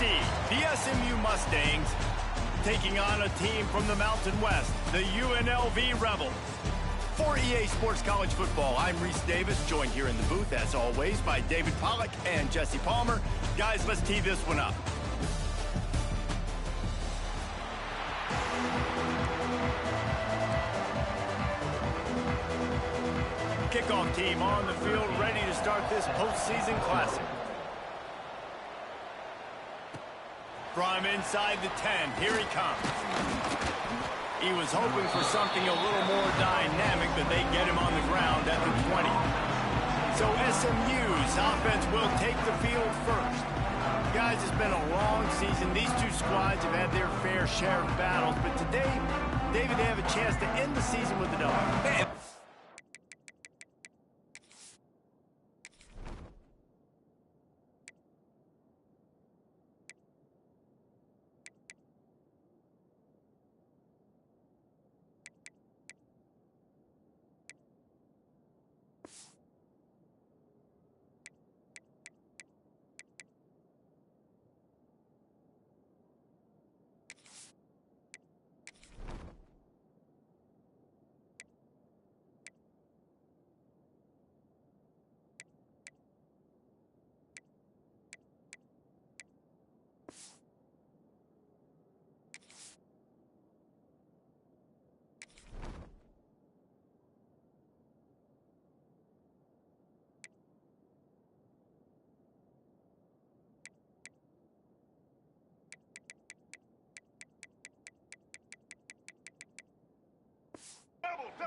seed, the SMU Mustangs, taking on a team from the Mountain West, the UNLV Rebels. For EA Sports College Football, I'm Reese Davis, joined here in the booth, as always, by David Pollack and Jesse Palmer. Guys, let's tee this one up. Kickoff team on the field, ready to start this postseason classic. From inside the 10, here he comes. He was hoping for something a little more dynamic, but they get him on the ground at the 20. So SMU's offense will take the field first. Guys, it's been a long season. These two squads have had their fair share of battles, but today, David, they have a chance to end the season with a dub.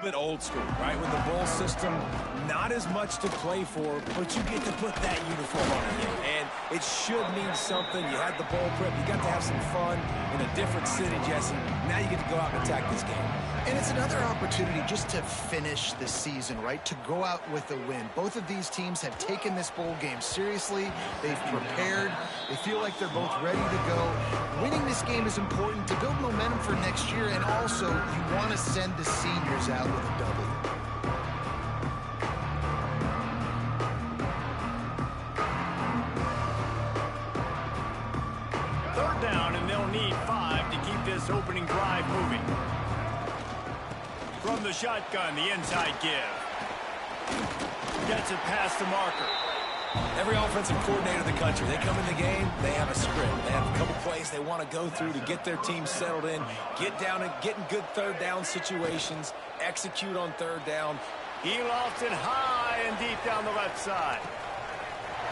Bit old school, right? With the bowl system, not as much to play for, but you get to put that uniform on again. And it should mean something. You had the bowl prep. You got to have some fun in a different city, Jesse. Now you get to go out and attack this game. And it's another opportunity just to finish the season, right? To go out with a win. Both of these teams have taken this bowl game seriously. They've prepared. They feel like they're both ready to go. Winning this game is important to build momentum for next year, and also you want to send the seniors out with a W. Third down, and they'll need 5 to keep this opening drive moving. From the shotgun, the inside give. Gets it past the marker. Every offensive coordinator in the country, they come in the game, they have a script. They have a couple plays they want to go through to get their team settled in, get down and get in good third down situations, execute on third down. He lofts it high and deep down the left side.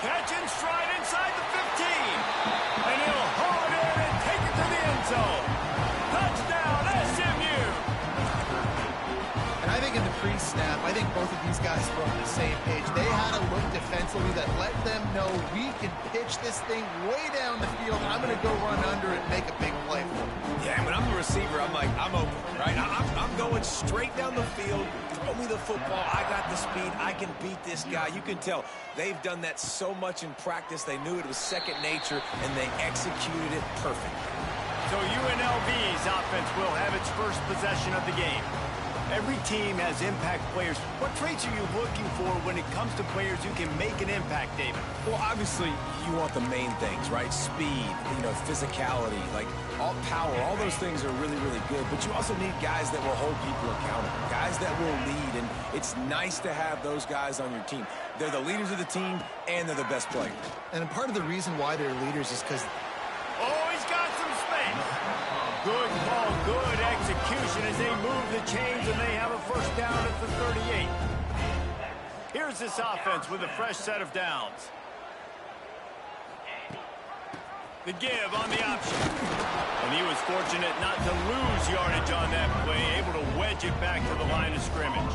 Catch and stride inside the 15. And he'll haul it in and take it to the end zone. Touchdown, SMU. And I think in the pre-snap, I think both of these guys were on the same page. They had a look defensively that let them know we can pitch this thing way down the field. I'm going to go run under it and make a big play for them. Yeah, when I'm the receiver, I'm like, I'm open, right? I'm going straight down the field. Throw me the football. I got the speed. I can beat this guy. You can tell they've done that so much in practice. They knew it was second nature, and they executed it perfect. So UNLV's offense will have its first possession of the game. Every team has impact players. What traits are you looking for when it comes to players who can make an impact, David? Well, obviously, you want the main things, right? Speed, physicality, like all power, all those things are really, really good. But you also need guys that will hold people accountable, guys that will lead. And it's nice to have those guys on your team. They're the leaders of the team, and they're the best players. And part of the reason why they're leaders is because... Oh, he's got some space. Good call, good execution as they move the chains, and they have a first down at the 38. Here's this offense with a fresh set of downs. The give on the option. And he was fortunate not to lose yardage on that play, able to wedge it back to the line of scrimmage.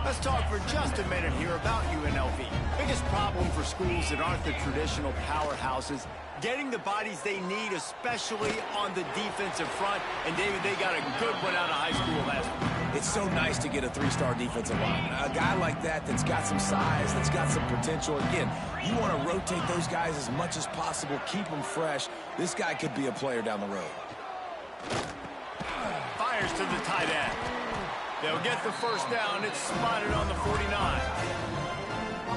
Let's talk for just a minute here about UNLV. Biggest problem for schools that aren't the traditional powerhouses, getting the bodies they need, especially on the defensive front. And, David, they got a good one out of high school last week. It's so nice to get a three-star defensive lineman. A guy like that's got some size, that's got some potential. Again, you want to rotate those guys as much as possible, keep them fresh. This guy could be a player down the road. Fires to the tight end. They'll get the first down. It's spotted on the 49.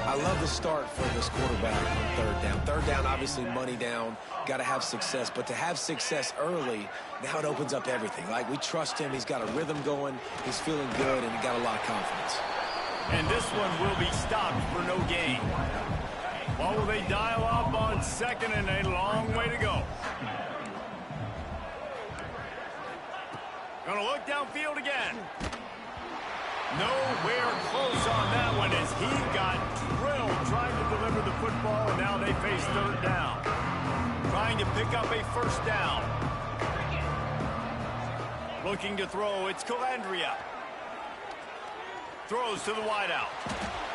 I I love the start for this quarterback on third down. Third down, obviously money down, got to have success. But to have success early, now it opens up everything. Like, we trust him. He's got a rhythm going. He's feeling good, and he got a lot of confidence. And this one will be stopped for no gain. What will they dial up on second and a long way to go? Gonna look downfield again. Nowhere close on that one as he got drilled trying to deliver the football, and now they face third down. Trying to pick up a first down. Looking to throw, it's Calandria. Throws to the wideout.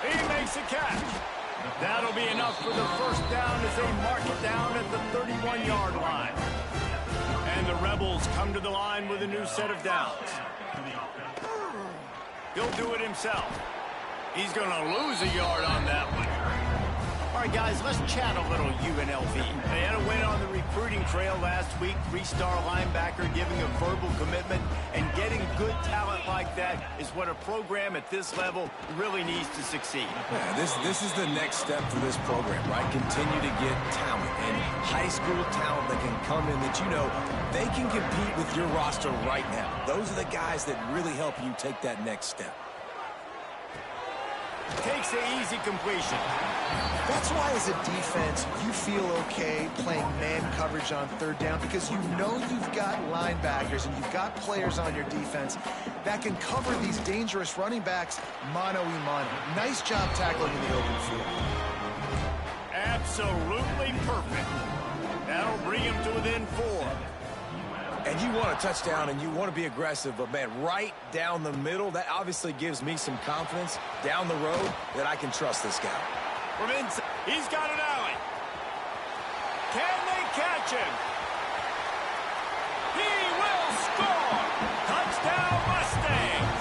He makes a catch. That'll be enough for the first down as they mark it down at the 31-yard line. And the Rebels come to the line with a new set of downs. He'll do it himself. He's going to lose a yard on that one. All right, guys, let's chat a little UNLV. They had a win on the recruiting trail last week. 3-star linebacker giving a verbal commitment, and getting good talent like that is what a program at this level really needs to succeed. Yeah, this is the next step for this program, right? Continue to get talent, and high school talent that can come in that they can compete with your roster right now. Those are the guys that really help you take that next step. Takes the easy completion. That's why as a defense, you feel okay playing man coverage on third down, because you know you've got linebackers and you've got players on your defense that can cover these dangerous running backs mano-a-mano. Nice job tackling in the open field. Absolutely perfect. That'll bring him to within 4. And you want a touchdown and you want to be aggressive, but, man, right down the middle, that obviously gives me some confidence down the road that I can trust this guy. From inside, he's got an alley. Can they catch him? He will score! Touchdown Mustangs!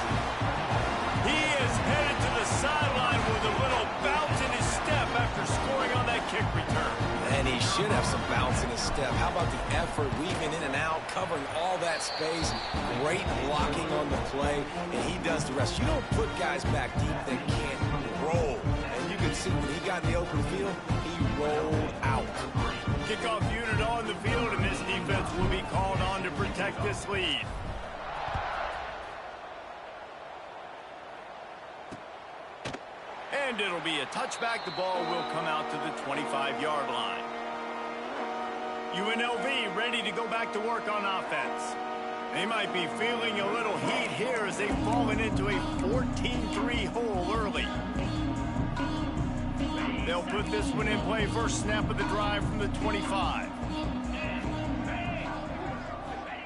He is headed to the sideline with a little bounce in his step after scoring on that kick return. And he should have some bounce in his step. How about the effort, weaving in and out, covering all that space, great blocking on the play, and he does the rest. You don't put guys back deep that can't roll. And you can see when he got in the open field, he rolled out. Kickoff unit on the field, and this defense will be called on to protect this lead. And it'll be a touchback. The ball will come out to the 25-yard line. UNLV ready to go back to work on offense. They might be feeling a little heat here as they've fallen into a 14-3 hole early. They'll put this one in play. First snap of the drive from the 25.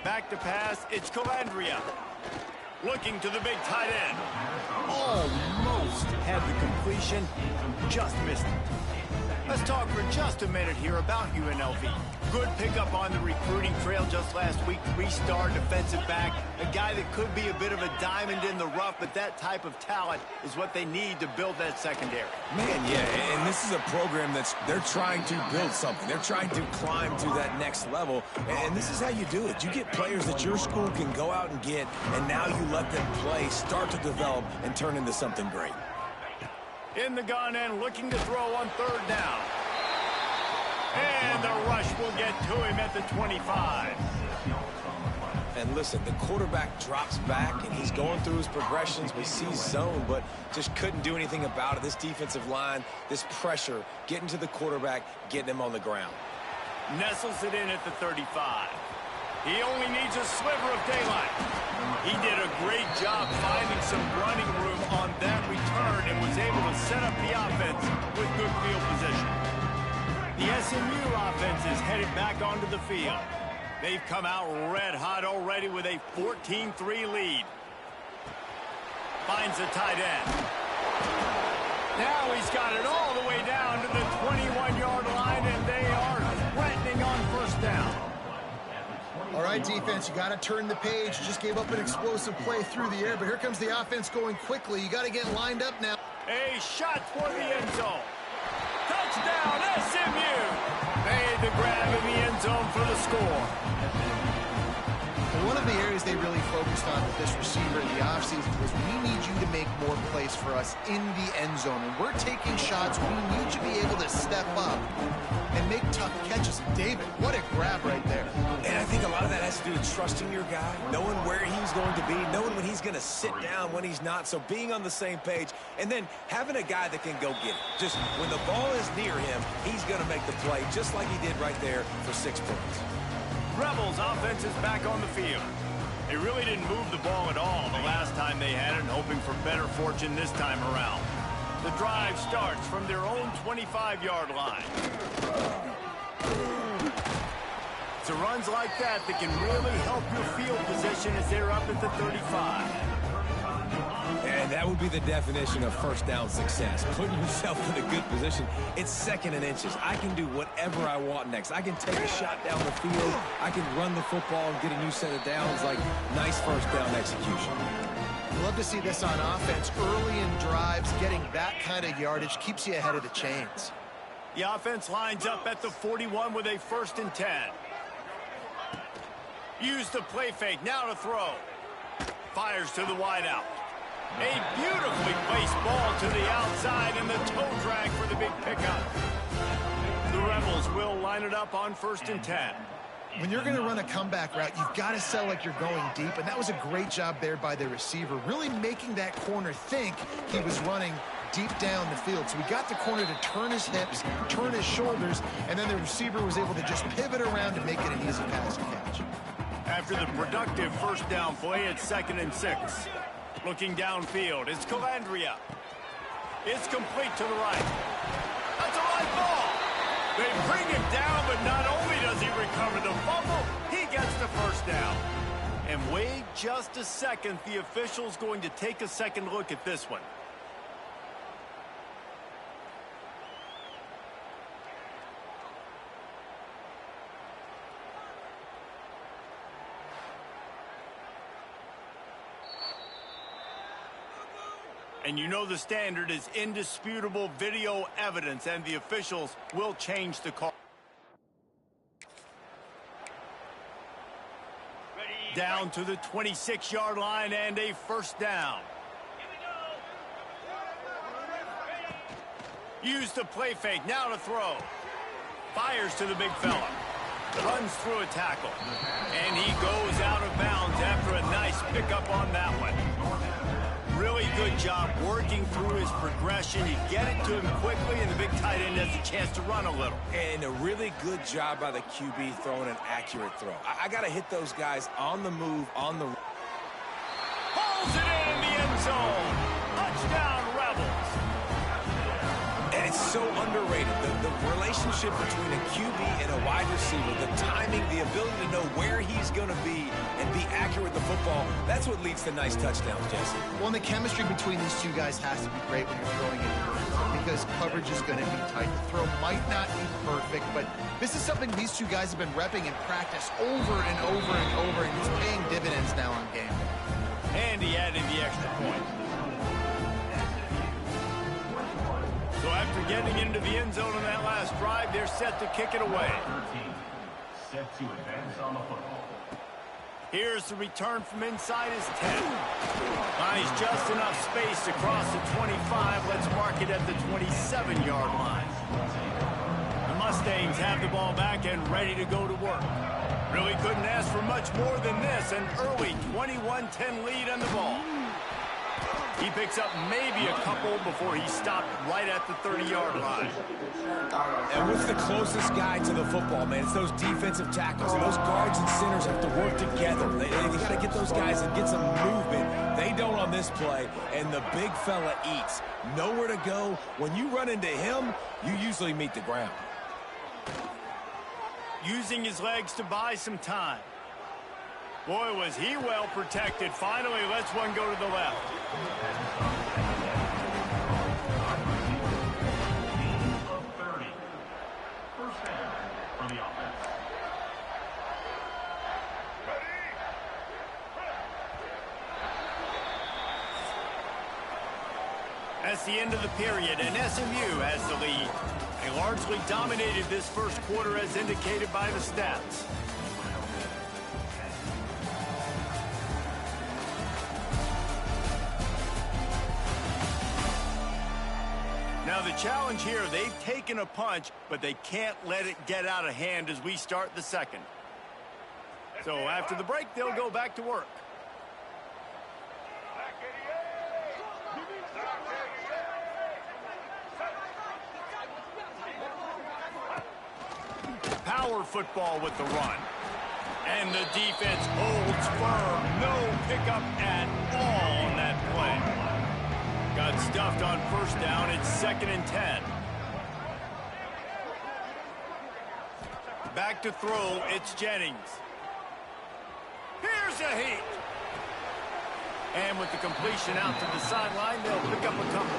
Back to pass, it's Calandria. Looking to the big tight end. Almost had the completion, just missed it. Let's talk for just a minute here about UNLV. Good pickup on the recruiting trail just last week. 3-star defensive back. A guy that could be a bit of a diamond in the rough, but that type of talent is what they need to build that secondary. Man, yeah, and this is a program they're trying to build something. They're trying to climb to that next level, and this is how you do it. You get players that your school can go out and get, and now you let them play, start to develop, and turn into something great. In the gun and looking to throw on third down. And the rush will get to him at the 25. And listen, the quarterback drops back, and he's going through his progressions. We see zone, but just couldn't do anything about it. This defensive line, this pressure, getting to the quarterback, getting him on the ground. Nestles it in at the 35. He only needs a sliver of daylight. He did a great job finding some running room on that return and was able to set up the offense with good field position. The SMU offense is headed back onto the field. They've come out red hot already with a 14-3 lead. Finds the tight end. Now he's got it all the way down to the 21-yard line, and they are threatening on first down. All right, defense, you got to turn the page. You just gave up an explosive play through the air, but here comes the offense going quickly. You got to get lined up now. A shot for the end zone. Touchdown, SMU. They the grab in the end zone for the score. One of the areas they really focused on with this receiver in the offseason was we need you to make more plays for us in the end zone. And we're taking shots. We need you to be able to step up and make tough catches. David, what a grab right there. And I think a lot of that has to do with trusting your guy, knowing where he's going to be, knowing when he's going to sit down, when he's not. So being on the same page, and then having a guy that can go get it. Just when the ball is near him, he's going to make the play, just like he did right there for 6 points. Rebels offense is back on the field. They really didn't move the ball at all the last time they had it, hoping for better fortune this time around. The drive starts from their own 25-yard line. It's the runs like that that can really help your field position as they're up at the 35. And that would be the definition of first down success. Putting yourself in a good position. It's 2nd and inches. I can do whatever I want next. I can take a shot down the field. I can run the football and get a new set of downs. Like, nice first down execution. Love to see this on offense. Early in drives, getting that kind of yardage keeps you ahead of the chains. The offense lines up at the 41 with a 1st and 10. Use the play fake. Now to throw. Fires to the wideout. A beautifully placed ball to the outside and the toe drag for the big pickup. The Rebels will line it up on 1st and 10. When you're going to run a comeback route, you've got to sell like you're going deep, and that was a great job there by the receiver, really making that corner think he was running deep down the field. So we got the corner to turn his hips, turn his shoulders, and then the receiver was able to just pivot around and make it an easy pass to catch. After the productive first down play, it's 2nd and 6. Looking downfield, it's Calandria. It's complete to the right. That's a right ball. They bring him down, but not only does he recover the fumble, he gets the first down. And wait just a second, the official's going to take a second look at this one. And you know the standard is indisputable video evidence, and the officials will change the call. Down to the 26-yard line and a first down. Use the play fake, now to throw. Fires to the big fella. Runs through a tackle. And he goes out of bounds after a nice pickup on that one. Really good job working through his progression. You get it to him quickly, and the big tight end has a chance to run a little. And a really good job by the QB throwing an accurate throw. I got to hit those guys on the move, on the... Pulls it in the end zone. Touchdown, Rebels. And it's so underrated. The relationship between a QB and a wide receiver, the timing, the ability to know where he's going to be and be accurate with the football, that's what leads to nice touchdowns, Jesse. Well, and the chemistry between these two guys has to be great when you're throwing it because coverage is going to be tight. The throw might not be perfect, but this is something these two guys have been repping in practice over and over and over, and it's paying dividends now on game day. And he added the extra point. So after getting into the end zone on that last drive, they're set to kick it away. Set to advance on the football. Here's the return from inside his 10. Finds just enough space to cross the 25. Let's mark it at the 27-yard line. The Mustangs have the ball back and ready to go to work. Really couldn't ask for much more than this. An early 21-10 lead on the ball. He picks up maybe a couple before he stopped right at the 30-yard line. And what's the closest guy to the football, man? It's those defensive tackles. And those guards and centers have to work together. They got to get those guys and get some movement. They don't on this play, and the big fella eats. Nowhere to go. When you run into him, you usually meet the ground. Using his legs to buy some time. Boy, was he well protected. Finally lets one go to the left. First down for the offense. That's the end of the period, and SMU has the lead. They largely dominated this first quarter as indicated by the stats. Now the challenge here, they've taken a punch, but they can't let it get out of hand as we start the second. So after the break, they'll go back to work. Power football with the run. And the defense holds firm. No pickup at all on that play. Got stuffed on first down. It's 2nd and 10. Back to throw. It's Jennings. Here's a heat. And with the completion out to the sideline, they'll pick up a couple.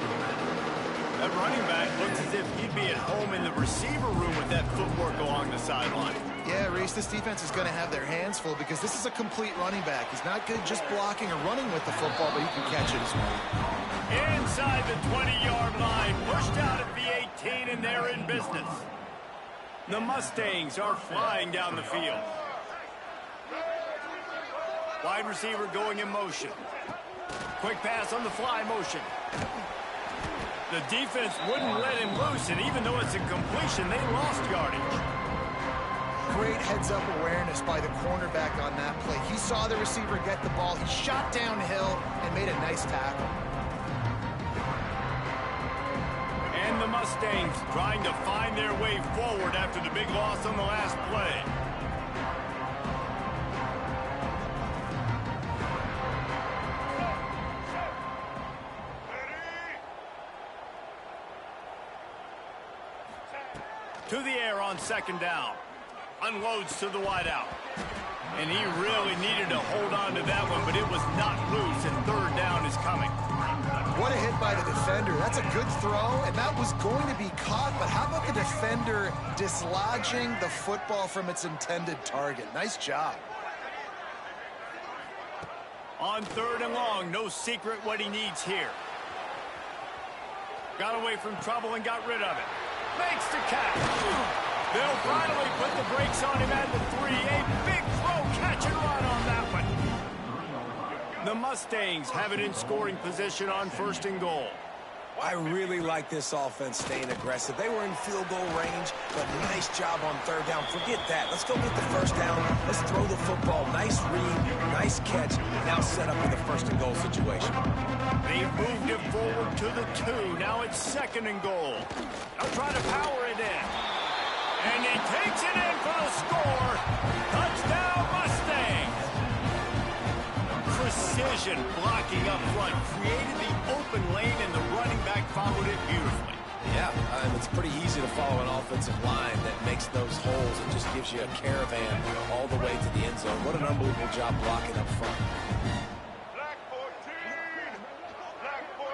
That running back looks as if he'd be at home in the receiver room with that footwork along the sideline. Yeah, Reese, this defense is going to have their hands full because this is a complete running back. He's not good just blocking or running with the football, but he can catch it as well. Inside the 20-yard line, pushed out at the 18, and they're in business. The Mustangs are flying down the field. Wide receiver going in motion. Quick pass on the fly motion. The defense wouldn't let him loose, and even though it's a completion, they lost yardage. Great heads-up awareness by the cornerback on that play. He saw the receiver get the ball. He shot downhill and made a nice tackle. And the Mustangs trying to find their way forward after the big loss on the last play. To the air on 2nd down. Unloads to the wideout. And he really needed to hold on to that one, but it was not loose, and 3rd down is coming. What a hit by the defender. That's a good throw, and that was going to be caught, but how about the defender dislodging the football from its intended target? Nice job. On 3rd and long, no secret what he needs here. Got away from trouble and got rid of it. Makes the catch. They'll finally put the brakes on him at the 3. A big throw, catch and run on that one. The Mustangs have it in scoring position on 1st and goal. I really like this offense staying aggressive. They were in field goal range, but nice job on 3rd down. Forget that. Let's go get the 1st down. Let's throw the football. Nice read, nice catch. Now set up for the 1st and goal situation. They've moved it forward to the 2. Now it's 2nd and goal. They'll try to power it in. And he takes it in for the score. Touchdown, Mustangs. Precision blocking up front. Created the open lane, and the running back followed it beautifully. Yeah, it's pretty easy to follow an offensive line that makes those holes and just gives you a caravan all the way to the end zone. What an unbelievable job blocking up front. Black 14! Black 14!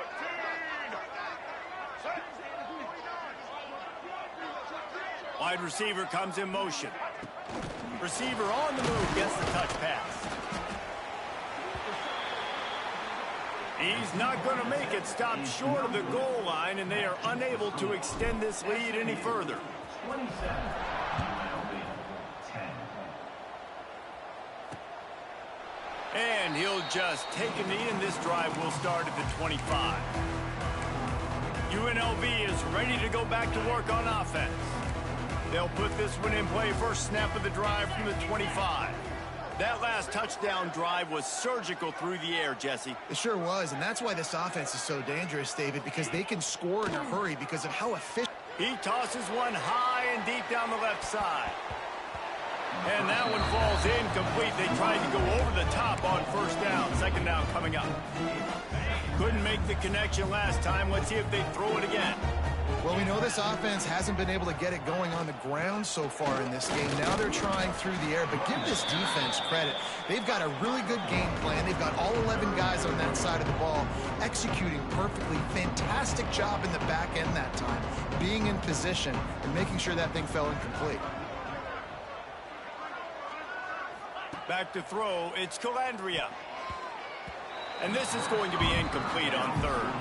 Wide receiver comes in motion. Receiver on the move, gets the touch pass. He's not going to make it. Stopped short of the goal line, and they are unable to extend this lead any further. 27. And he'll just take a knee, and this drive will start at the 25. UNLV is ready to go back to work on offense. They'll put this one in play. First snap of the drive from the 25. That last touchdown drive was surgical through the air, Jesse. It sure was, and that's why this offense is so dangerous, David, because they can score in a hurry because of how efficient. He tosses one high and deep down the left side. And that one falls incomplete. They tried to go over the top on 1st down. 2nd down coming up. Couldn't make the connection last time. Let's see if they throw it again. Well, we know this offense hasn't been able to get it going on the ground so far in this game. Now they're trying through the air, but give this defense credit. They've got a really good game plan. They've got all 11 guys on that side of the ball executing perfectly. Fantastic job in the back end that time, being in position and making sure that thing fell incomplete. Back to throw, it's Calandria. And this is going to be incomplete on 3rd.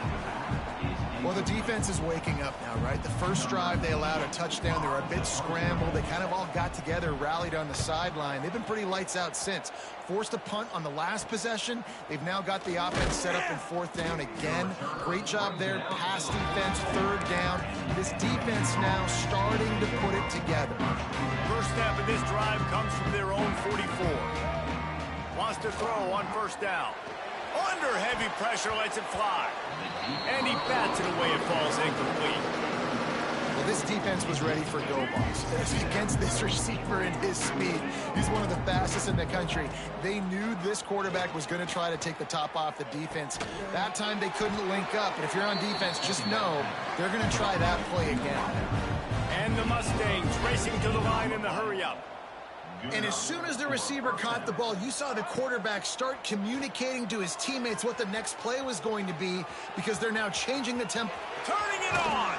Well, the defense is waking up now, right? The first drive, they allowed a touchdown. They were a bit scrambled. They kind of all got together, rallied on the sideline. They've been pretty lights out since. Forced a punt on the last possession. They've now got the offense set up in fourth down again. Great job there. Pass defense, third down. This defense now starting to put it together. First snap of this drive comes from their own 44. Wants to throw on first down. Under heavy pressure, lets it fly. And he bats it away. It falls incomplete. Well, this defense was ready for go-balls against this receiver and his speed. He's one of the fastest in the country. They knew this quarterback was going to try to take the top off the defense. That time they couldn't link up. And if you're on defense, just know they're going to try that play again. And the Mustangs racing to the line in the hurry-up. And as soon as the receiver caught the ball, you saw the quarterback start communicating to his teammates what the next play was going to be, because they're now changing the tempo. Turning it on.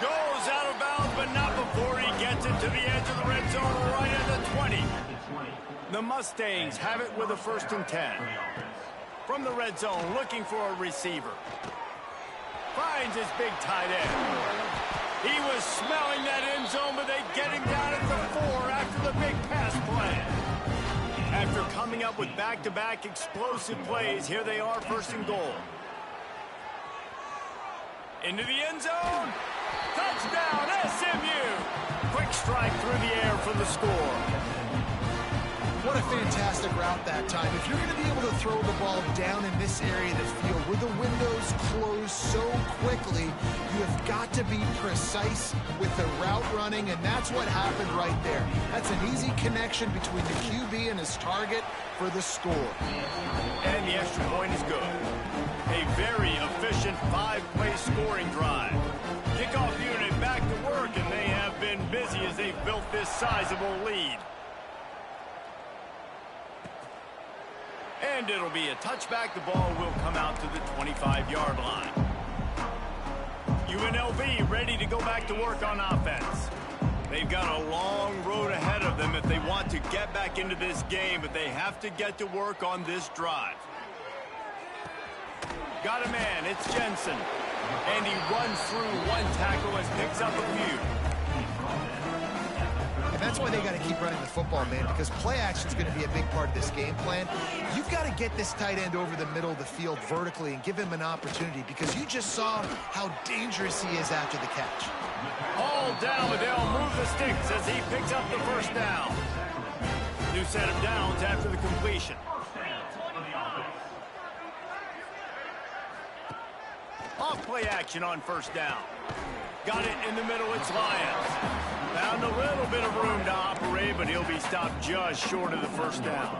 Goes out of bounds, but not before he gets it to the edge of the red zone right at the 20. The Mustangs have it with a 1st and 10. From the red zone, looking for a receiver. Finds his big tight end. He was smelling that end zone, but they get him down at the 4 after the big pass play. After coming up with back-to-back explosive plays, here they are, 1st and goal. Into the end zone. Touchdown, SMU. Quick strike through the air for the score. What a fantastic route that time. If you're going to be able to throw the ball down in this area of the field where the windows close so quickly, you have got to be precise with the route running, and that's what happened right there. That's an easy connection between the QB and his target for the score. And the extra point is good. A very efficient 5-play scoring drive. Kickoff unit back to work, and they have been busy as they've built this sizable lead. And it'll be a touchback. The ball will come out to the 25-yard line. UNLV ready to go back to work on offense. They've got a long road ahead of them if they want to get back into this game, but they have to get to work on this drive. Got a man, it's Jensen. And he runs through one tackle and picks up a few. And that's why they got to keep running the football, man, because play action is going to be a big part of this game plan. You've got to get this tight end over the middle of the field vertically and give him an opportunity, because you just saw how dangerous he is after the catch. All down, but they'll move the sticks as he picks up the 1st down. New set of downs after the completion. Off play action on 1st down. Got it in the middle, it's Lyons. Found a little bit of room to operate, but he'll be stopped just short of the 1st down.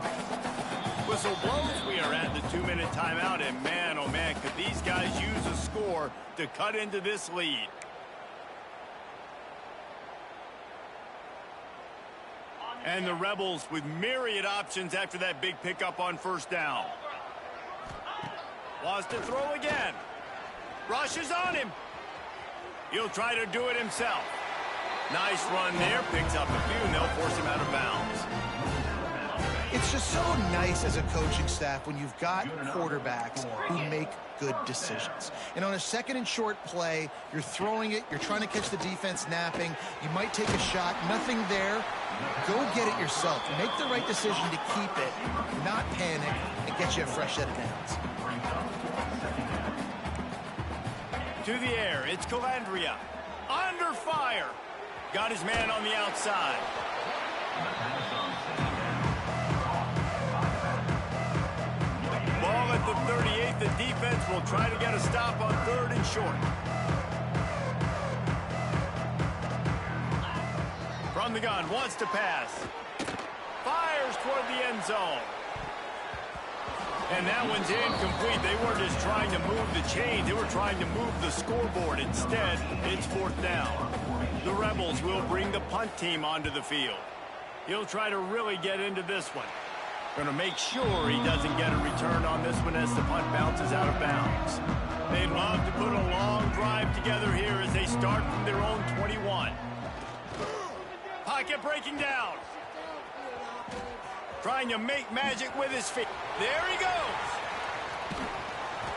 Whistle blows, we are at the 2-minute timeout, and man, oh man, could these guys use a score to cut into this lead. And the Rebels with myriad options after that big pickup on 1st down. Wants to throw again. Rushes on him. He'll try to do it himself. Nice run there. Picks up a few, and they'll force him out of bounds. It's just so nice as a coaching staff when you've got quarterbacks who make good decisions. And on a 2nd and short play, you're throwing it, you're trying to catch the defense napping, you might take a shot, nothing there. Go get it yourself. Make the right decision to keep it, not panic, and get you a fresh set of downs. To the air, it's Calandria. Under fire. Got his man on the outside. Ball at the 38. The defense will try to get a stop on 3rd and short. From the gun, wants to pass. Fires toward the end zone. And that one's incomplete. They weren't just trying to move the chain. They were trying to move the scoreboard. Instead, it's 4th down. The Rebels will bring the punt team onto the field. He'll try to really get into this one. Going to make sure he doesn't get a return on this one as the punt bounces out of bounds. They'd love to put a long drive together here as they start from their own 21. Pocket breaking down. Trying to make magic with his feet. There he goes.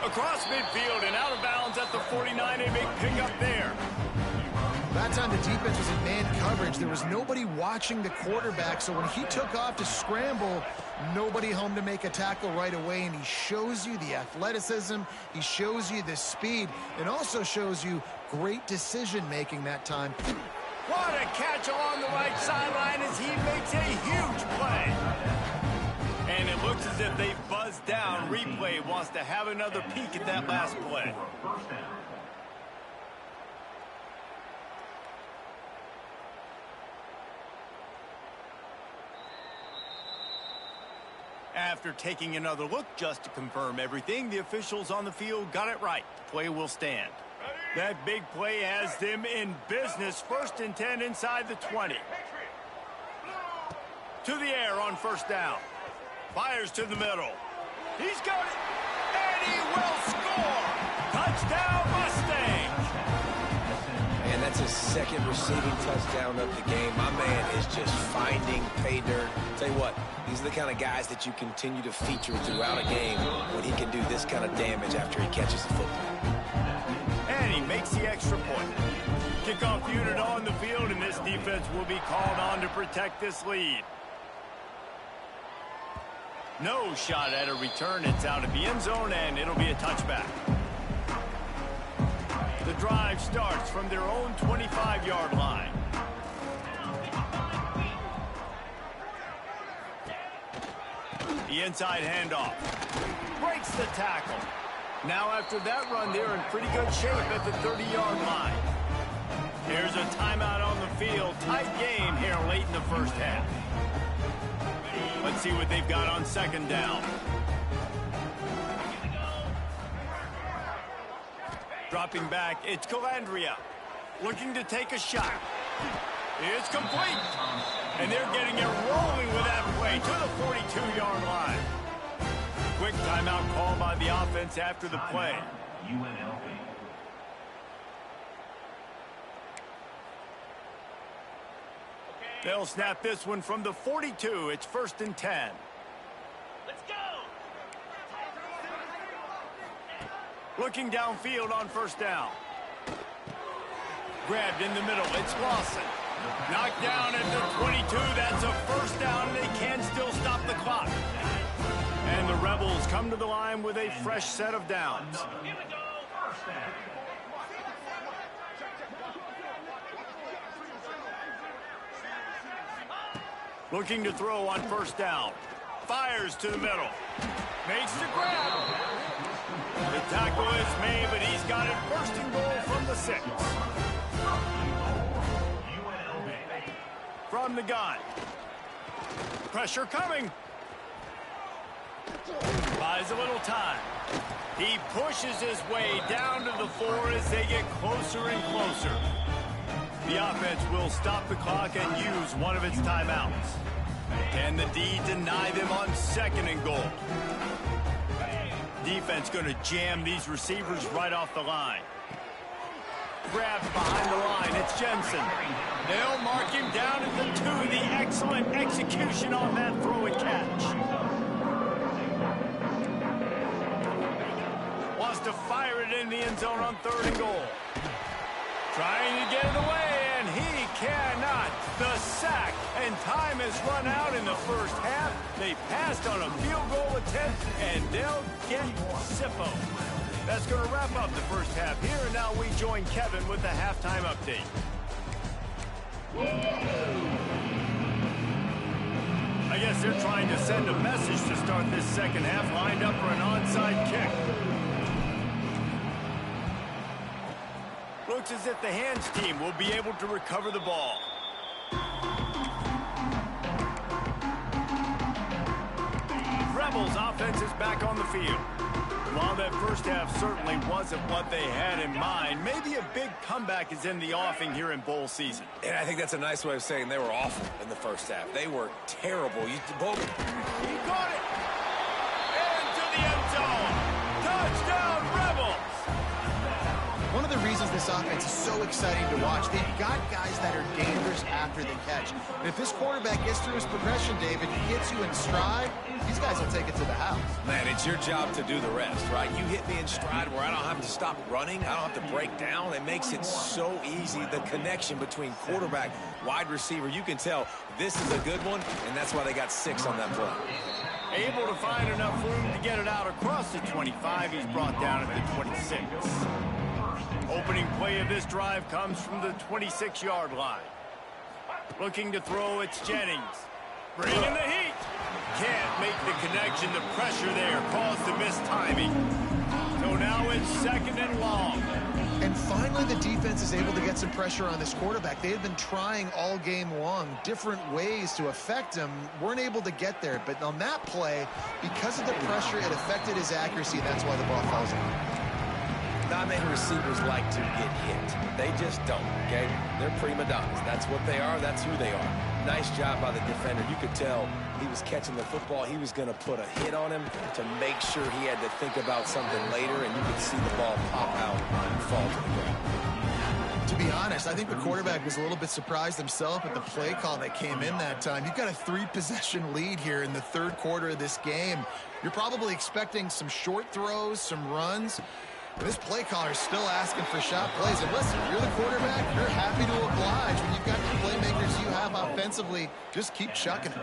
Across midfield and out of bounds at the 49. A big pickup there. That time the defense was in man coverage. There was nobody watching the quarterback, so when he took off to scramble, nobody home to make a tackle right away, and he shows you the athleticism, he shows you the speed, and also shows you great decision-making that time. What a catch along the right sideline as he makes a huge play. And it looks as if they've buzzed down. Replay wants to have another peek at that last play. After taking another look just to confirm everything, the officials on the field got it right. The play will stand. That big play has them in business. 1st and 10 inside the 20. To the air on 1st down. Fires to the middle. He's got it. And he will score. Touchdown Mustangs. Man, that's his 2nd receiving touchdown of the game. My man is just finding pay dirt. Tell you what, these are the kind of guys that you continue to feature throughout a game when he can do this kind of damage after he catches the football. And he makes the extra point. Kickoff unit on the field, and this defense will be called on to protect this lead. No shot at a return. It's out of the end zone, and it'll be a touchback. The drive starts from their own 25-yard line. The inside handoff. Breaks the tackle. Now after that run, they're in pretty good shape at the 30-yard line. Here's a timeout on the field. Tight game here late in the 1st half. Let's see what they've got on 2nd down. Dropping back, it's Calandria. Looking to take a shot. It's complete. And they're getting it rolling with that play to the 42-yard line. Quick timeout call by the offense after the play. They'll snap this one from the 42. It's 1st and 10. Let's go. Looking downfield on 1st down. Grabbed in the middle. It's Lawson. Knocked down at the 22. That's a 1st down, and they can still stop the clock. And the Rebels come to the line with a fresh set of downs. Here we go. First down. Looking to throw on 1st down. Fires to the middle. Makes the grab. The tackle is made, but he's got it 1st and goal from the 6. From the gun. Pressure coming. Buys a little time. He pushes his way down to the 4 as they get closer and closer. The offense will stop the clock and use one of its timeouts. Can the D deny them on 2nd and goal? Defense going to jam these receivers right off the line. Grabbed behind the line. It's Jensen. They'll mark him down at the 2. The excellent execution on that throw and catch. Wants to fire it in the end zone on 3rd and goal. Trying to get it away, and he cannot. The sack, and time has run out in the 1st half. They passed on a field goal attempt, and they'll get Sippo. That's going to wrap up the 1st half here, and now we join Kevin with the halftime update. I guess they're trying to send a message to start this 2nd half, lined up for an onside kick. Looks as if the hands team will be able to recover the ball. Rebels offense is back on the field. While that 1st half certainly wasn't what they had in mind, maybe a big comeback is in the offing here in bowl season. And I think that's a nice way of saying they were awful in the 1st half. They were terrible. He got it! Into the end zone! Touchdown, Rebels! One of the reasons this offense is so exciting to watch. They've got guys that are dangerous after the catch. And if this quarterback gets through his progression, David, he hits you in stride, these guys will take it to the house. Man, it's your job to do the rest, right? You hit me in stride where I don't have to stop running. I don't have to break down. It makes it so easy. The connection between quarterback, wide receiver, you can tell this is a good one, and that's why they got 6 on that play. Able to find enough room to get it out across the 25. He's brought down at the 26. Opening play of this drive comes from the 26-yard line. Looking to throw, it's Jennings. Bringing the heat. Can't make the connection. The pressure there caused the missed timing. So now it's 2nd and long. And finally, the defense is able to get some pressure on this quarterback. They had been trying all game long different ways to affect him. Weren't able to get there. But on that play, because of the pressure, it affected his accuracy. That's why the ball falls out. Not many receivers like to get hit. They just don't, okay? They're prima donnas. That's what they are. That's who they are. Nice job by the defender. You could tell he was catching the football. He was going to put a hit on him to make sure he had to think about something later, and you could see the ball pop out and fall to the ground. To be honest, I think the quarterback was a little bit surprised himself at the play call that came in that time. You've got a 3-possession lead here in the 3rd quarter of this game. You're probably expecting some short throws, some runs. This play caller is still asking for shot plays. And listen, you're the quarterback, you're happy to oblige. When you've got the playmakers you have offensively, just keep chucking it.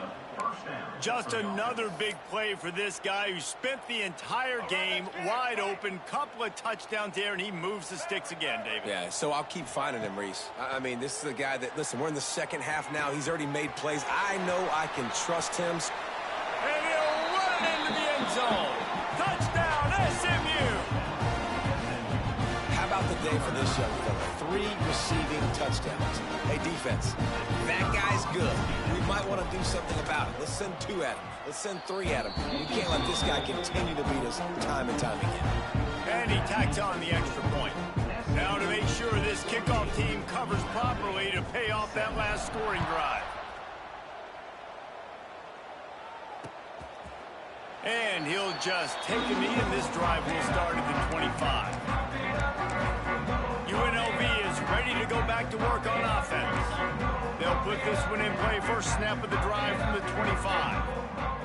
Just another big play for this guy who spent the entire game wide open. Couple of touchdowns there, and he moves the sticks again, David. Yeah, so I'll keep finding him, Reese. I mean, this is a guy that, listen, we're in the 2nd half now. He's already made plays. I know I can trust him. And he'll run into the end zone. Touchdown, SMU. How about the day for this young fella? 3 receiving touchdowns. Hey, defense, that guy's good. We might want to do something about it. Let's send 2 at him. Let's send 3 at him. We can't let this guy continue to beat us time and time again. And he tacks on the extra point. Now to make sure this kickoff team covers properly to pay off that last scoring drive. And he'll just take a knee, and this drive will start at the 25. UNLV is ready to go back to work on offense. They'll put this one in play first snap of the drive from the 25.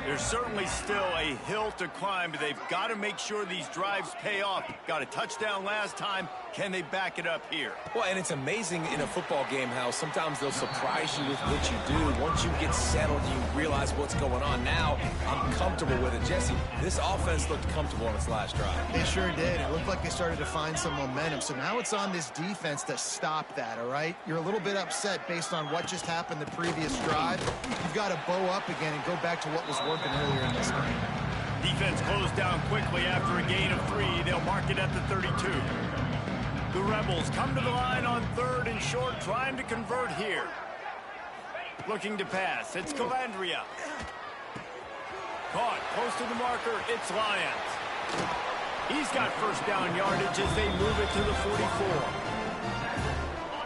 There's certainly still a hill to climb, but they've got to make sure these drives pay off. Got a touchdown last time. Can they back it up here? Well, and it's amazing in a football game how sometimes they'll surprise you with what you do. Once you get settled, you realize what's going on. Now, I'm comfortable with it. Jesse, this offense looked comfortable on its last drive. They sure did. It looked like they started to find some momentum. So now it's on this defense to stop that, all right? You're a little bit upset based on what just happened the previous drive. You've got to bow up again and go back to what was working earlier in this game. Defense closed down quickly after a gain of 3. They'll mark it at the 32. The Rebels come to the line on 3rd and short, trying to convert here. Looking to pass. It's Calandria. Caught close to the marker. It's Lyons. He's got first down yardage as they move it to the 44.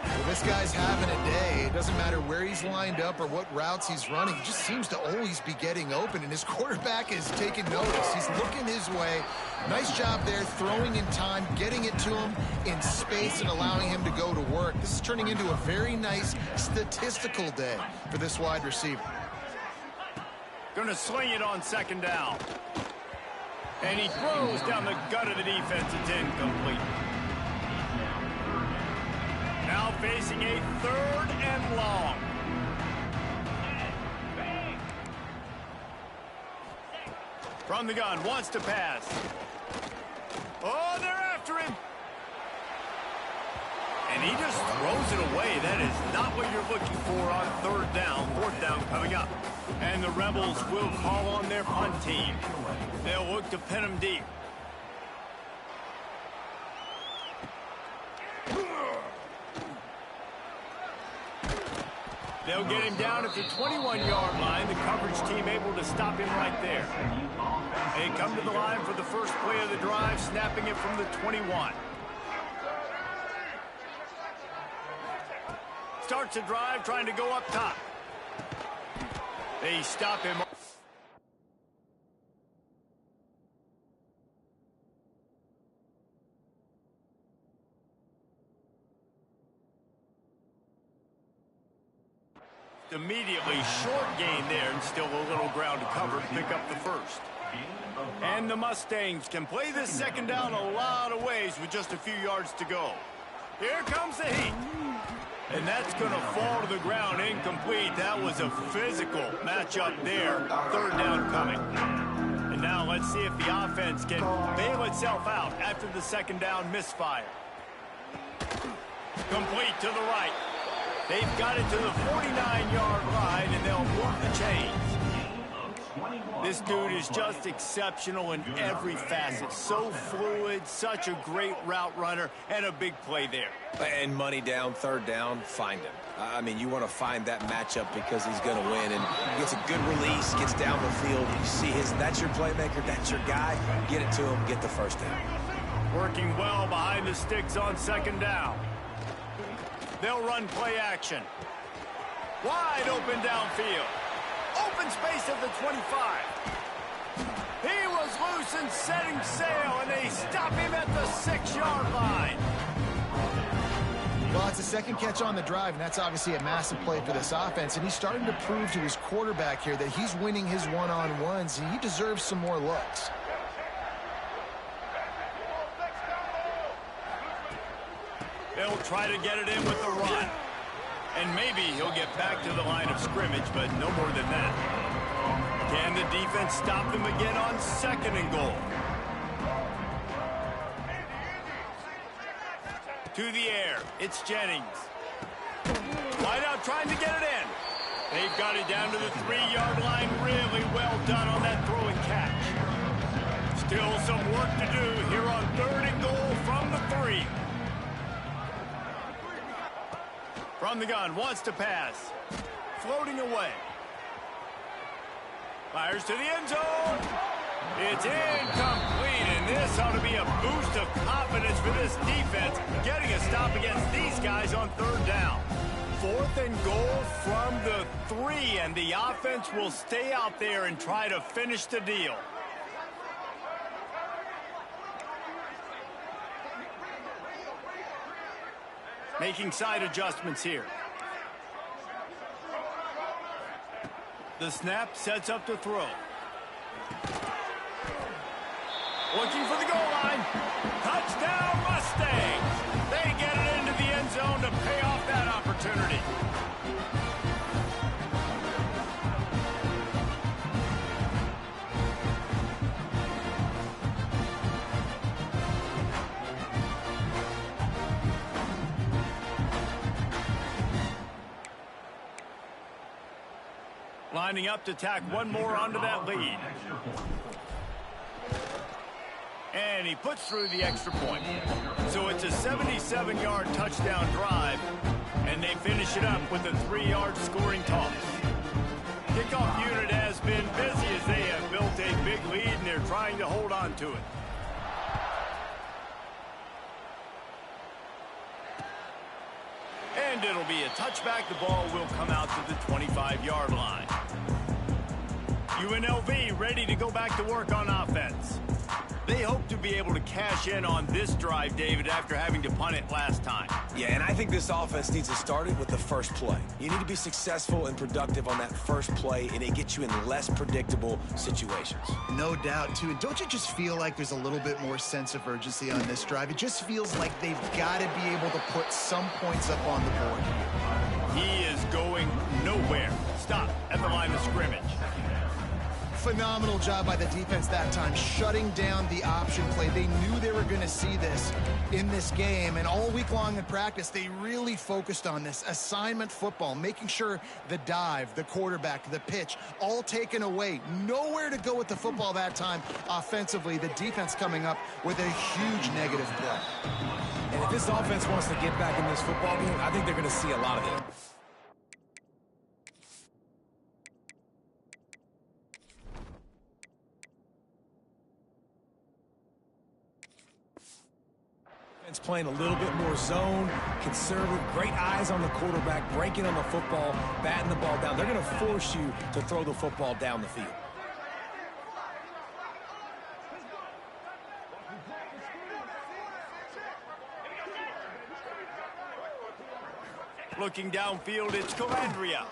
Well, this guy's having a day. It doesn't matter where he's lined up or what routes he's running. He just seems to always be getting open, and his quarterback is taking notice. He's looking his way. Nice job there, throwing in time, getting it to him in space and allowing him to go to work. This is turning into a very nice statistical day for this wide receiver. Gonna sling it on 2nd down. And he throws down the gut of the defense. It's incomplete. Now facing a 3rd and long. From the gun, wants to pass. Oh, they're after him. And he just throws it away. That is not what you're looking for on 3rd down. 4th down coming up. And the Rebels will call on their punt team. They'll look to pin him deep. They'll get him down at the 21-yard line. The coverage team able to stop him right there. They come to the line for the first play of the drive, snapping it from the 21. Starts a drive, trying to go up top. They stop him. Immediately short gain there, and still a little ground to cover to pick up the first. And the Mustangs can play this second down a lot of ways with just a few yards to go. Here comes the heat. And that's going to fall to the ground incomplete. That was a physical matchup there. Third down coming. And now let's see if the offense can bail itself out after the second down misfire. Complete to the right. They've got it to the 49-yard line, and they'll move the chains. This dude is just exceptional in every facet. So fluid, such a great route runner, and a big play there. And money down, third down, find him. I mean, you want to find that matchup because he's going to win. And gets a good release, gets down the field. You see that's your playmaker, that's your guy. Get it to him, get the first down. Working well behind the sticks on second down. They'll run play action. Wide open downfield. Open space at the 25. He was loose and setting sail, and they stop him at the 6-yard line. Well, it's a second catch on the drive, and that's obviously a massive play for this offense. And he's starting to prove to his quarterback here that he's winning his one-on-ones, and he deserves some more looks. They'll try to get it in with the run. And maybe he'll get back to the line of scrimmage, but no more than that. Can the defense stop them again on second and goal? To the air, it's Jennings. Wide out trying to get it in. They've got it down to the 3-yard line. Really well done on that throw and catch. Still some work to do here on third and goal from the 3. From the gun, wants to pass. Floating away. Fires to the end zone. It's incomplete, and this ought to be a boost of confidence for this defense, getting a stop against these guys on third down. Fourth and goal from the 3, and the offense will stay out there and try to finish the deal. Making side adjustments here. The snap sets up the throw. Looking for the goal line. Touchdown Mustangs. They get it into the end zone to pay off that opportunity. Lining up to tack one more onto that lead. And he puts through the extra point. So it's a 77-yard touchdown drive, and they finish it up with a 3-yard scoring toss. Kickoff unit has been busy as they have built a big lead, and they're trying to hold on to it. And it'll be a touchback. The ball will come out to the 25-yard line. UNLV ready to go back to work on offense. They hope to be able to cash in on this drive, David, after having to punt it last time. Yeah, and I think this offense needs to start it with the first play. You need to be successful and productive on that first play, and it gets you in less predictable situations. No doubt, too. And don't you just feel like there's a little bit more sense of urgency on this drive? It just feels like they've got to be able to put some points up on the board here. He is going nowhere. Stop at the line of scrimmage. Phenomenal job by the defense that time, shutting down the option play. They knew they were going to see this in this game, and all week long in practice, they really focused on this assignment football, making sure the dive, the quarterback, the pitch, all taken away. Nowhere to go with the football that time offensively. The defense coming up with a huge negative play. And if this offense wants to get back in this football game, I think they're going to see a lot of it. It's playing a little bit more zone, conservative, great eyes on the quarterback, breaking on the football, batting the ball down. They're going to force you to throw the football down the field. Looking downfield, it's Calandria.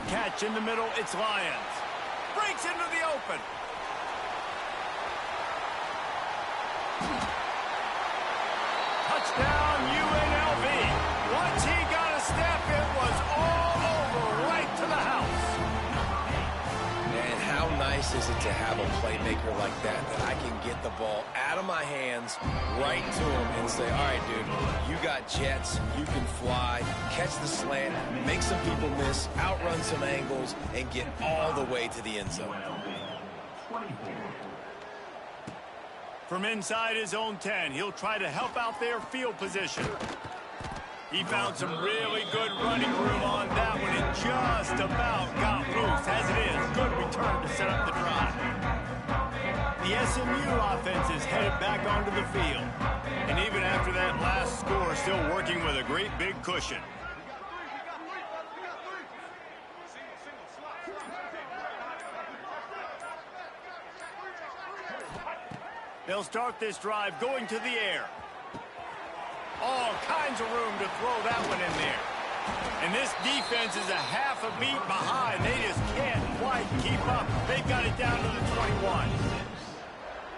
Catch in the middle, it's Lions. Breaks into the open. Touchdown, UNLV. Once he got a step, it was all over, right to the house. And how nice is it to have a playmaker like that I can get the ball out of my hands right to him and say, all right, dude, you got jets, you can fly, catch the slant, make some people miss, outrun some angles, and get all the way to the end zone. From inside his own 10, he'll try to help out their field position. He found some really good running room on that one and just about got loose. As it is, good return to set up the drive. The SMU offense is headed back onto the field. And even after that last score, still working with a great big cushion. They'll start this drive going to the air. All kinds of room to throw that one in there. And this defense is a half a beat behind. They just can't quite keep up. They've got it down to the 21.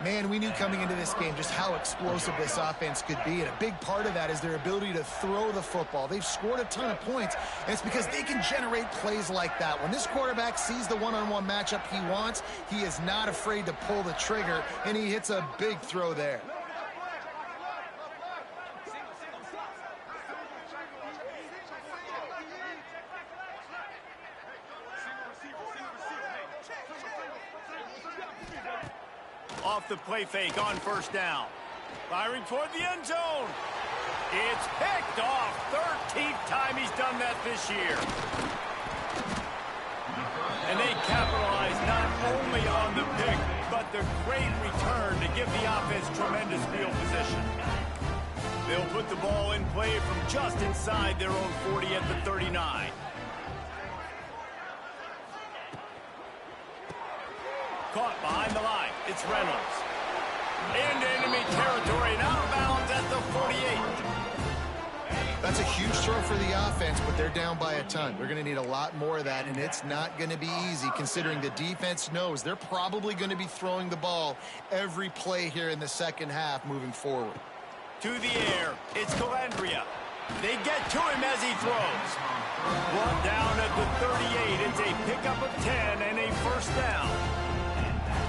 Man, we knew coming into this game just how explosive this offense could be, and a big part of that is their ability to throw the football. They've scored a ton of points, and it's because they can generate plays like that. When this quarterback sees the one-on-one matchup he wants, he is not afraid to pull the trigger, and he hits a big throw there. Off the play fake on first down. Firing toward the end zone. It's picked off. 13th time he's done that this year. And they capitalize not only on the pick, but the great return to give the offense tremendous field position. They'll put the ball in play from just inside their own 40 at the 39. Caught behind the line. It's Reynolds. Into enemy territory and out of bounds at the 48. That's a huge throw for the offense, but they're down by a ton. They're going to need a lot more of that, and it's not going to be easy considering the defense knows they're probably going to be throwing the ball every play here in the second half moving forward. To the air, it's Calandria. They get to him as he throws. Brought down at the 38. It's a pickup of 10 and a first down.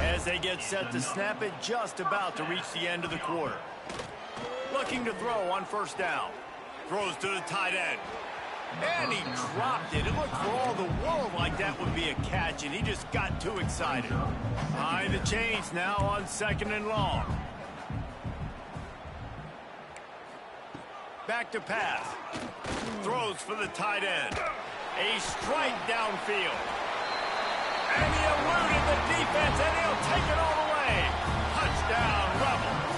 As they get set to snap it, just about to reach the end of the quarter. Looking to throw on first down. Throws to the tight end. And he dropped it. It looked for all the world like that would be a catch, and he just got too excited. Behind the chains now on second and long. Back to pass. Throws for the tight end. A strike downfield. And he eluded the defense, and he'll take it all the way. Touchdown, Rebels.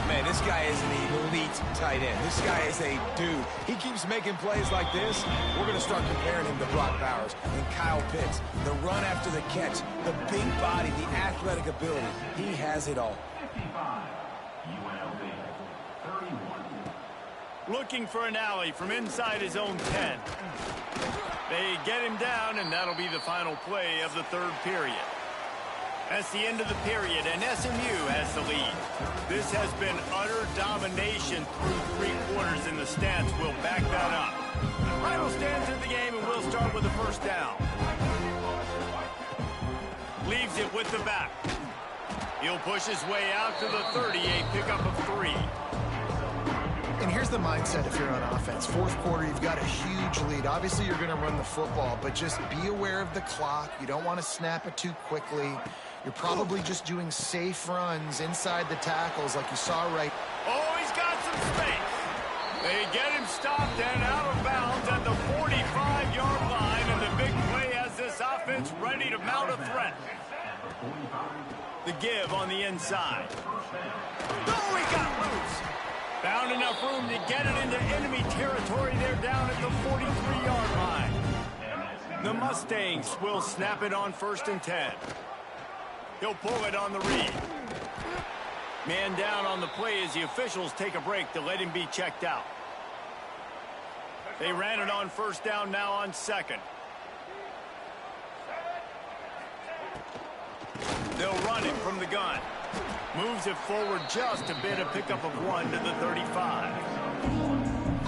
Man, this guy is an elite tight end. This guy is a dude. He keeps making plays like this. We're going to start comparing him to Brock Bowers and Kyle Pitts. The run after the catch, the big body, the athletic ability. He has it all. 55, UNLV, 31. Looking for an alley from inside his own 10. They get him down, and that'll be the final play of the third period. That's the end of the period, and SMU has the lead. This has been utter domination through 3 quarters, and the stats will back that up. Final stands in the game, and we'll start with the first down. Leaves it with the back. He'll push his way out to the 38, pickup of 3. And here's the mindset if you're on offense. Fourth quarter, you've got a huge lead. Obviously, you're going to run the football, but just be aware of the clock. You don't want to snap it too quickly. You're probably just doing safe runs inside the tackles like you saw right. Oh, he's got some space. They get him stopped and out of bounds at the 45-yard line, and the big play has this offense ready to mount a threat. The give on the inside. Oh, he got loose. Found enough room to get it into enemy territory. They're down at the 43-yard line. The Mustangs will snap it on first and 10. He'll pull it on the read. Man down on the play as the officials take a break to let him be checked out. They ran it on first down, now on second. They'll run it from the gun. Moves it forward just a bit, a pickup of 1 to the 35.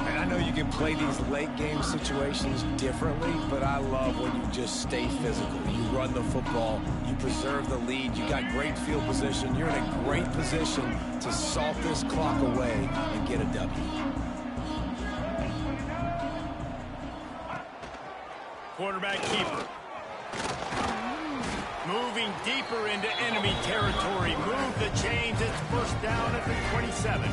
And I know you can play these late game situations differently, but I love when you just stay physical. You run the football, you preserve the lead, you got great field position, you're in a great position to salt this clock away and get a W. Quarterback keeper. Moving deeper into enemy territory. Move the chains. It's first down at the 27.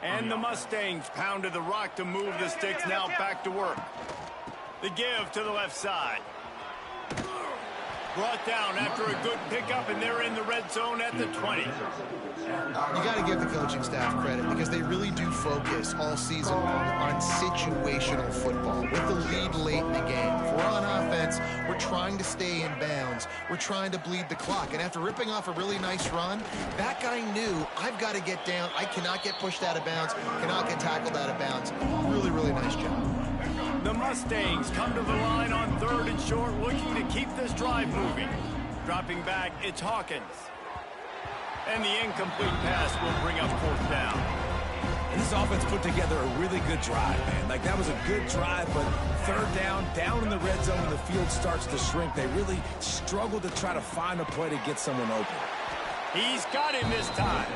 And the Mustangs pounded the rock to move the sticks. Now back to work. The give to the left side. Brought down after a good pickup, and they're in the red zone at the 20. You got to give the coaching staff credit because they really do focus all season long on situational football. With the lead late in the game, if we're on offense, we're trying to stay in bounds. We're trying to bleed the clock. And after ripping off a really nice run, that guy knew, I've got to get down. I cannot get pushed out of bounds, cannot get tackled out of bounds. Really, really nice job. The Mustangs come to the line on third and short, looking to keep this drive moving. Dropping back, it's Hawkins. And the incomplete pass will bring up fourth down. And this offense put together a really good drive, man. Like, that was a good drive, but third down in the red zone when the field starts to shrink, they really struggled to try to find a play to get someone open. He's got him this time.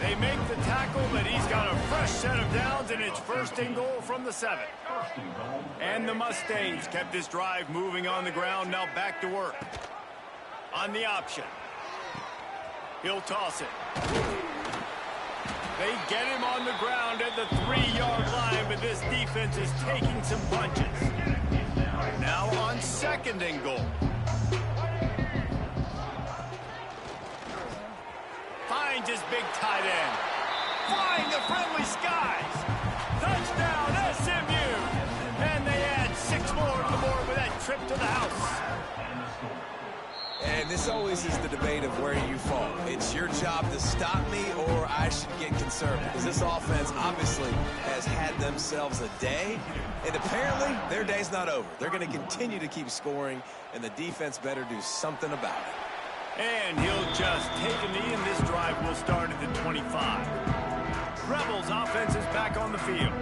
They make the tackle, but he's got a fresh set of downs, and it's first and goal from the 7. And the Mustangs kept this drive moving on the ground, now back to work. On the option. He'll toss it. They get him on the ground at the 3-yard line, but this defense is taking some punches. Now on second and goal. Finds his big tight end. Flying the friendly skies. Touchdown, SMU. And they add 6 more to the board with that trip to the house. And this always is the debate of where you fall. It's your job to stop me, or I should get concerned. Because this offense obviously has had themselves a day. And apparently, their day's not over. They're going to continue to keep scoring, and the defense better do something about it. And he'll just take a knee, and this drive will start at the 25. Rebels offense is back on the field.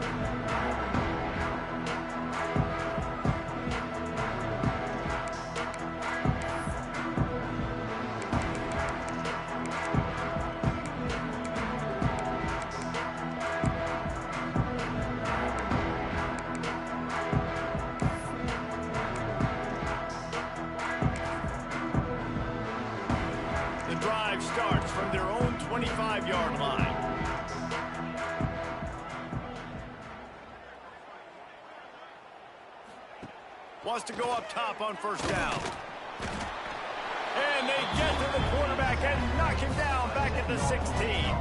Starts from their own 25-yard line. Wants to go up top on first down. And they get to the quarterback and knock him down back at the 16.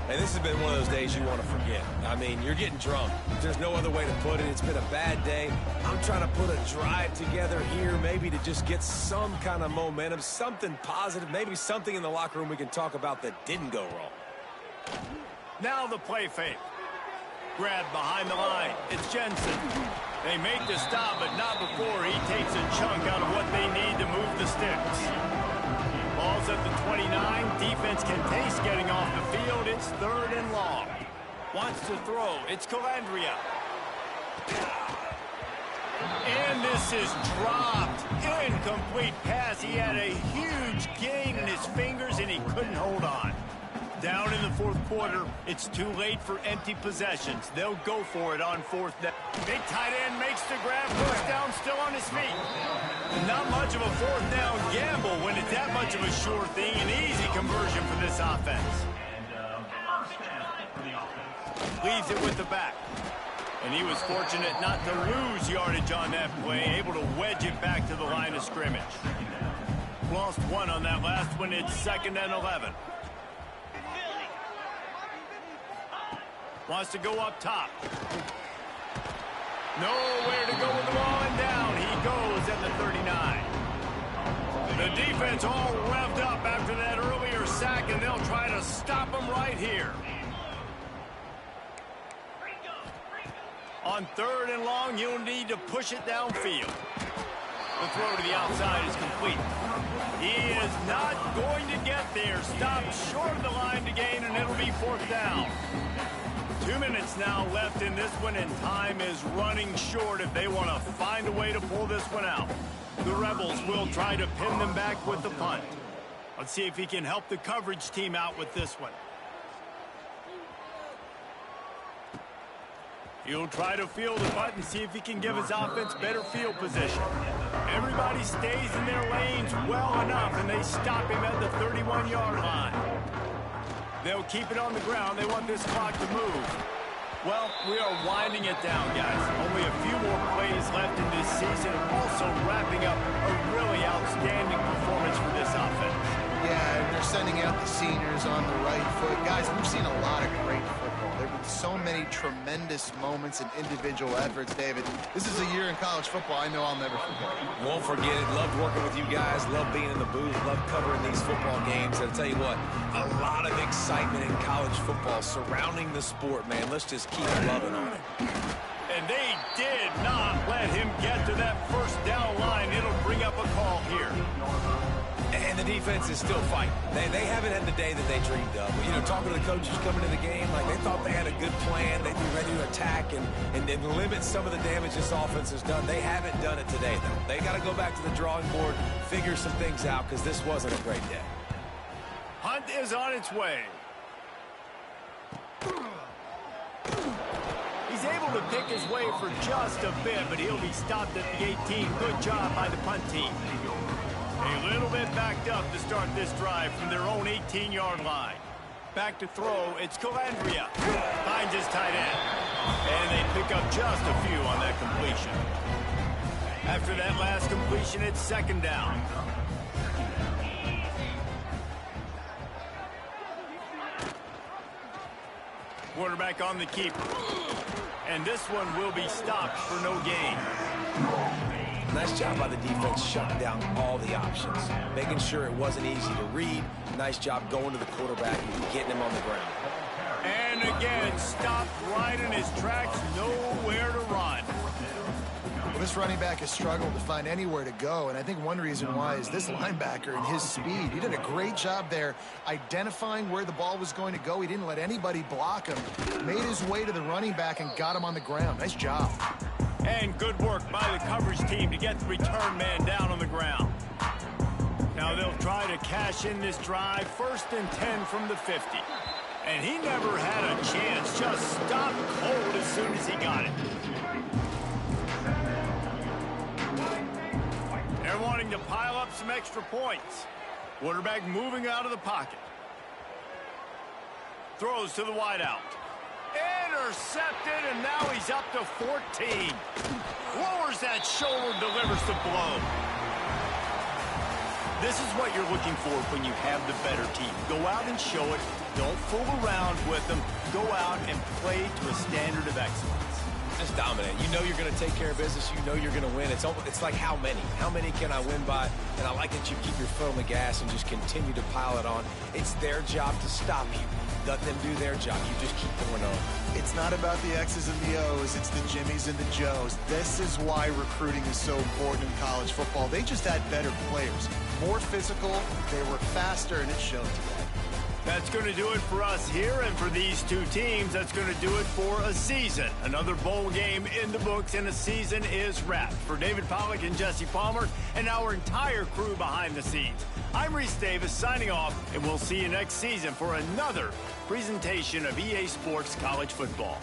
And this has been one of those days you want to forget. I mean, you're getting drunk. There's no other way to put it. It's been a bad day. I'm trying to put a drive together here, maybe to just get some kind of momentum, something positive, maybe something in the locker room we can talk about that didn't go wrong. Now the play fake. Grab behind the line. It's Jensen. They make the stop, but not before he takes a chunk out of what they need to move the sticks. Ball's at the 29. Defense can taste getting off the field. It's third and long. Wants to throw. It's Calandria. And this is dropped. Incomplete pass. He had a huge gain in his fingers, and he couldn't hold on. Down in the fourth quarter, it's too late for empty possessions. They'll go for it on fourth down. Big tight end makes the grab. First down, still on his feet. Not much of a fourth down gamble when it's that much of a sure thing. An easy conversion for this offense. Leaves it with the back. And he was fortunate not to lose yardage on that play, able to wedge it back to the line of scrimmage. Lost one on that last one. It's 2nd and 11. Wants to go up top. Nowhere to go with the ball, and down he goes at the 39. The defense all revved up after that earlier sack, and they'll try to stop him right here. On 3rd and long, you'll need to push it downfield. The throw to the outside is complete. He is not going to get there. Stopped short of the line to gain, and it'll be 4th down. 2 minutes now left in this one, and time is running short if they want to find a way to pull this one out. The Rebels will try to pin them back with the punt. Let's see if he can help the coverage team out with this one. He'll try to field the punt and see if he can give his offense better field position. Everybody stays in their lanes well enough, and they stop him at the 31-yard line. They'll keep it on the ground. They want this clock to move. Well, we are winding it down, guys. Only a few more plays left in this season. Also wrapping up a really outstanding performance for this offense. Yeah, and they're sending out the seniors on the right foot. Guys, we've seen a lot of great football. There have been so many tremendous moments and individual efforts, David. This is a year in college football I know I'll never forget. Won't forget it. Loved working with you guys. Loved being in the booth. Loved covering these football games. I'll tell you what, a lot of excitement in college football surrounding the sport, man. Let's just keep loving on it. And they did not let him get to that 1st down line. It'll bring up a call here. And the defense is still fighting. They haven't had the day that they dreamed of. But, you know, talking to the coaches coming to the game, like they thought they had a good plan. They'd be ready to attack and limit some of the damage this offense has done. They haven't done it today, though. They got to go back to the drawing board, figure some things out, because this wasn't a great day. Hunt is on its way. He's able to pick his way for just a bit, but he'll be stopped at the 18. Good job by the punt team. A little bit backed up to start this drive from their own 18-yard line. Back to throw, it's Calandria. Finds his tight end. And they pick up just a few on that completion. After that last completion, it's 2nd down. Quarterback on the keeper. And this one will be stopped for no gain. Nice job by the defense shutting down all the options, making sure it wasn't easy to read. Nice job going to the quarterback and getting him on the ground. And again, stopped right in his tracks, nowhere to run. Well, this running back has struggled to find anywhere to go, and I think one reason why is this linebacker and his speed. He did a great job there identifying where the ball was going to go. He didn't let anybody block him. Made his way to the running back and got him on the ground. Nice job. And good work by the coverage team to get the return man down on the ground. Now they'll try to cash in this drive. 1st and 10 from the 50. And he never had a chance. Just stopped cold as soon as he got it. They're wanting to pile up some extra points. Quarterback moving out of the pocket. Throws to the wideout. Intercepted, and now he's up to 14. Lowers that shoulder, delivers the blow. This is what you're looking for when you have the better team. Go out and show it. Don't fool around with them. Go out and play to a standard of excellence. Just dominate. You know you're going to take care of business. You know you're going to win. It's like how many? How many can I win by? And I like that you keep your foot on the gas and just continue to pile it on. It's their job to stop you. Let them do their job. You just keep going on. It's not about the X's and the O's. It's the Jimmies and the Joes. This is why recruiting is so important in college football. They just had better players. More physical. They were faster, and it showed today. That's going to do it for us here, and for these two teams, that's going to do it for a season. Another bowl game in the books, and a season is wrapped. For David Pollack and Jesse Palmer, and our entire crew behind the scenes, I'm Reese Davis signing off, and we'll see you next season for another presentation of EA Sports College Football.